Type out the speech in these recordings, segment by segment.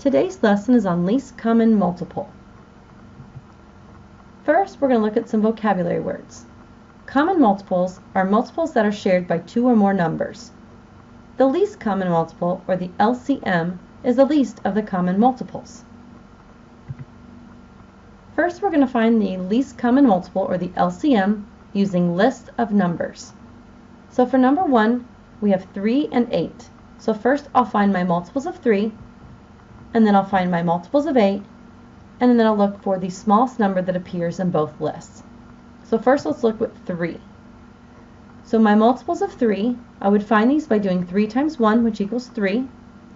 Today's lesson is on least common multiple. First, we're going to look at some vocabulary words. Common multiples are multiples that are shared by two or more numbers. The least common multiple, or the LCM, is the least of the common multiples. First, we're going to find the least common multiple, or the LCM, using list of numbers. So for number 1, we have 3 and 8. So first I'll find my multiples of 3, and then I'll find my multiples of 8, and then I'll look for the smallest number that appears in both lists. So first let's look at 3. So my multiples of 3, I would find these by doing 3 times 1, which equals 3,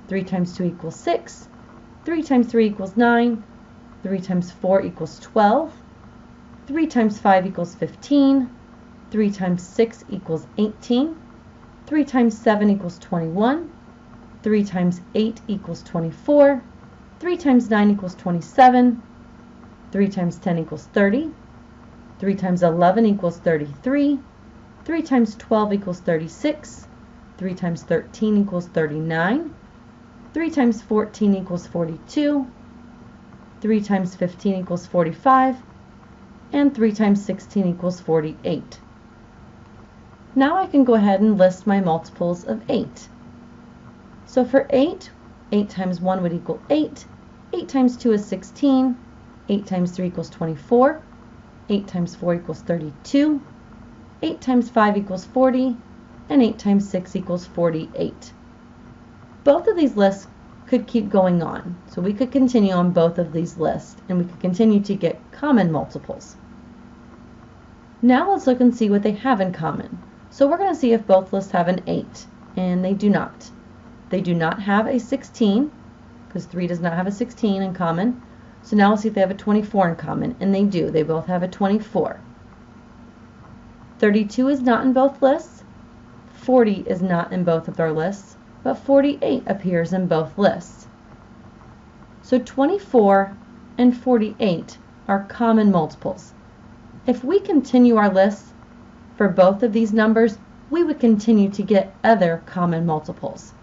3 times 2 equals 6, 3 times 3 equals 9, 3 times 4 equals 12, 3 times 5 equals 15, 3 times 6 equals 18, 3 times 7 equals 21, 3 times 8 equals 24, 3 times 9 equals 27, 3 times 10 equals 30, 3 times 11 equals 33, 3 times 12 equals 36, 3 times 13 equals 39, 3 times 14 equals 42, 3 times 15 equals 45, and 3 times 16 equals 48. Now I can go ahead and list my multiples of 8. So for 8, 8 times 1 would equal 8, 8 times 2 is 16, 8 times 3 equals 24, 8 times 4 equals 32, 8 times 5 equals 40, and 8 times 6 equals 48. Both of these lists could keep going on, so we could continue on both of these lists, and we could continue to get common multiples. Now let's look and see what they have in common. So we're going to see if both lists have an 8, and they do not. They do not have a 16, because 3 does not have a 16 in common. So now we'll see if they have a 24 in common, and they do. They both have a 24. 32 is not in both lists. 40 is not in both of our lists, but 48 appears in both lists. So 24 and 48 are common multiples. If we continue our lists for both of these numbers, we would continue to get other common multiples.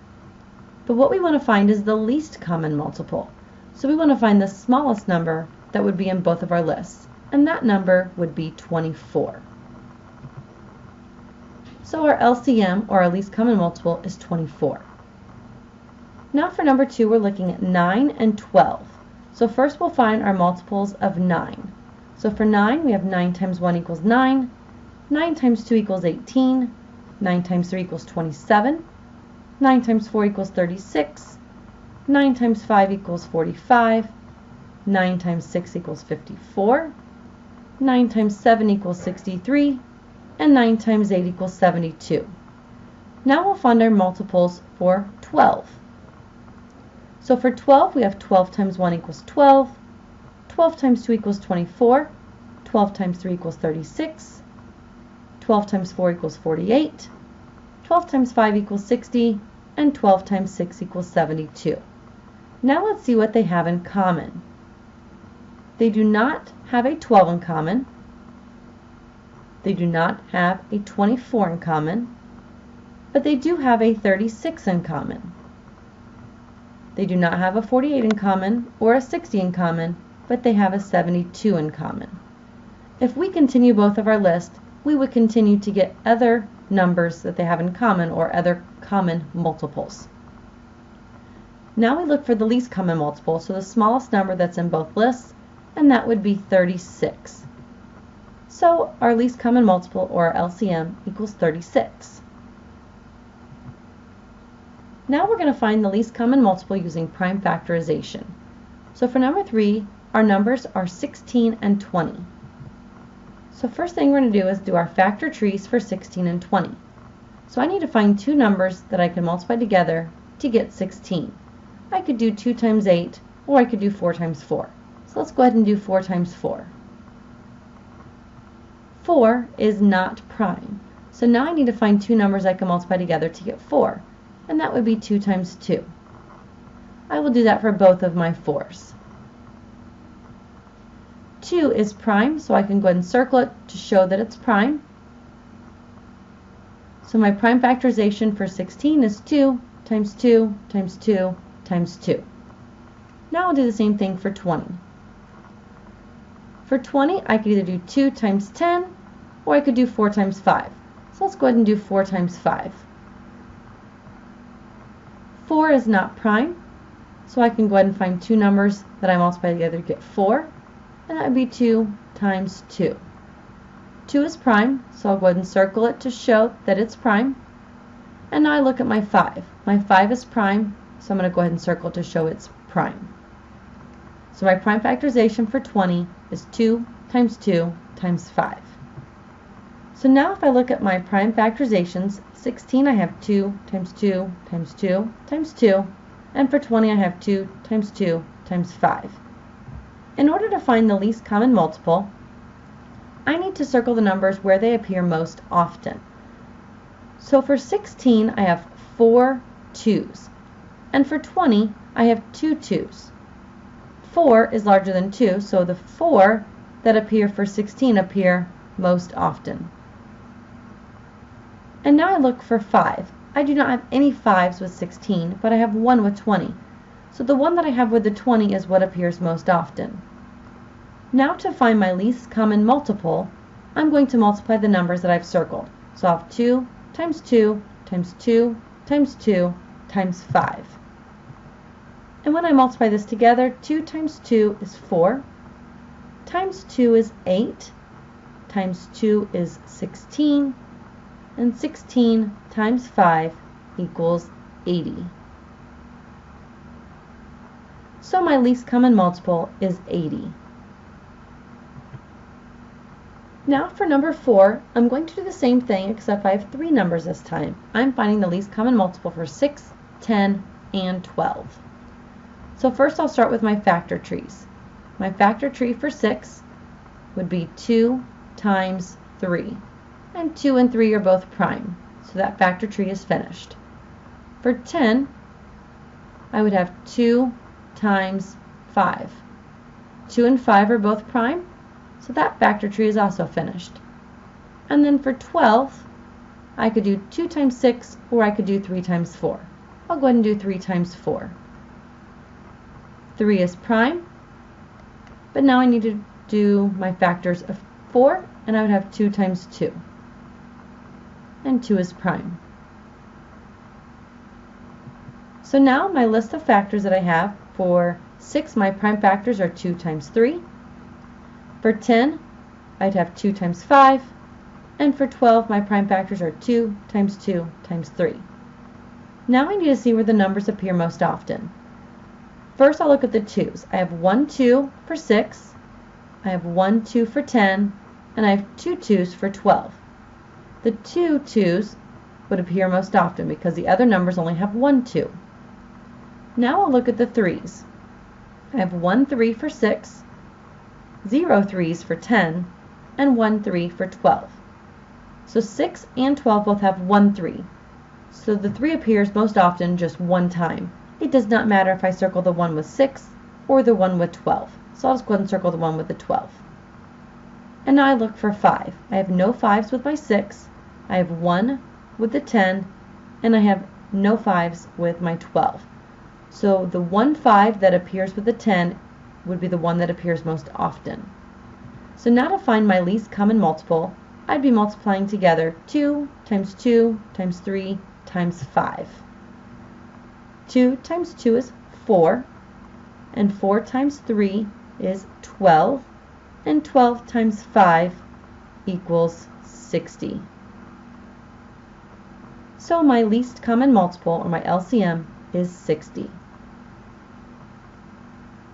But what we want to find is the least common multiple. So we want to find the smallest number that would be in both of our lists, and that number would be 24. So our LCM, or our least common multiple, is 24. Now for number 2, we're looking at 9 and 12. So first we'll find our multiples of 9. So for 9, we have 9 times 1 equals 9, 9 times 2 equals 18, 9 times 3 equals 27, 9 times 4 equals 36, 9 times 5 equals 45, 9 times 6 equals 54, 9 times 7 equals 63, and 9 times 8 equals 72. Now we'll find our multiples for 12. So for 12, we have 12 times 1 equals 12, 12 times 2 equals 24, 12 times 3 equals 36, 12 times 4 equals 48, 12 times 5 equals 60, and 12 times 6 equals 72. Now let's see what they have in common. They do not have a 12 in common. They do not have a 24 in common, but they do have a 36 in common. They do not have a 48 in common or a 60 in common, but they have a 72 in common. If we continue both of our lists, we would continue to get other numbers that they have in common, or other common multiples. Now we look for the least common multiple, so the smallest number that's in both lists, and that would be 36. So our least common multiple, or our LCM, equals 36. Now we're going to find the least common multiple using prime factorization. So for number 3, our numbers are 16 and 20. So first thing we're going to do is do our factor trees for 16 and 20. So I need to find two numbers that I can multiply together to get 16. I could do 2 times 8, or I could do 4 times 4. So let's go ahead and do 4 times 4. 4 is not prime. So now I need to find two numbers I can multiply together to get 4, and that would be 2 times 2. I will do that for both of my 4s. 2 is prime, so I can go ahead and circle it to show that it's prime. So my prime factorization for 16 is 2 times 2 times 2 times 2. Now I'll do the same thing for 20. For 20, I could either do 2 times 10, or I could do 4 times 5. So let's go ahead and do 4 times 5. 4 is not prime, so I can go ahead and find two numbers that I multiply together to get 4, and that would be 2 times 2. 2 is prime, so I'll go ahead and circle it to show that it's prime. And now I look at my 5. My 5 is prime, so I'm going to go ahead and circle to show it's prime. So my prime factorization for 20 is 2 times 2 times 5. So now if I look at my prime factorizations, 16 I have 2 times 2 times 2 times 2, and for 20 I have 2 times 2 times 5. In order to find the least common multiple, I need to circle the numbers where they appear most often. So for 16 I have 4 2's, and for 20 I have 2 2's. 4 is larger than 2, so the 4 that appear for 16 appear most often. And now I look for 5. I do not have any 5's with 16, but I have 1 with 20. So the one that I have with the 20 is what appears most often. Now to find my least common multiple, I'm going to multiply the numbers that I've circled. So I'll have 2 times 2 times 2 times 2 times 5. And when I multiply this together, 2 times 2 is 4, times 2 is 8, times 2 is 16, and 16 times 5 equals 80. So my least common multiple is 80. Now for number 4, I'm going to do the same thing except I have 3 numbers this time. I'm finding the least common multiple for 6, 10, and 12. So first I'll start with my factor trees. My factor tree for 6 would be 2 times 3. And 2 and 3 are both prime, so that factor tree is finished. For 10, I would have 2 times 5. 2 and 5 are both prime, so that factor tree is also finished. And then for 12, I could do 2 times 6, or I could do 3 times 4. I'll go ahead and do 3 times 4. 3 is prime, but now I need to do my factors of 4, and I would have 2 times 2. And 2 is prime. So now my list of factors that I have: for 6, my prime factors are 2 times 3. For 10, I'd have 2 times 5. And for 12, my prime factors are 2 times 2 times 3. Now I need to see where the numbers appear most often. First, I'll look at the 2's. I have 1 2 for 6, I have 1 2 for 10, and I have 2 2's for 12. The 2 2's would appear most often because the other numbers only have 1 2. Now I'll look at the 3's. I have 1 3 for 6, 0 3's for 10, and 1 3 for 12. So 6 and 12 both have 1 3. So the 3 appears most often just one time. It does not matter if I circle the one with 6 or the one with 12. So I'll just go ahead and circle the one with the 12. And now I look for 5. I have no 5's with my 6. I have 1 with the 10, and I have no 5's with my 12. So the 1 5 that appears with the 10 would be the one that appears most often. So now to find my least common multiple, I'd be multiplying together 2 times 2 times 3 times 5. 2 times 2 is 4, and 4 times 3 is 12, and 12 times 5 equals 60. So my least common multiple, or my LCM, is 60.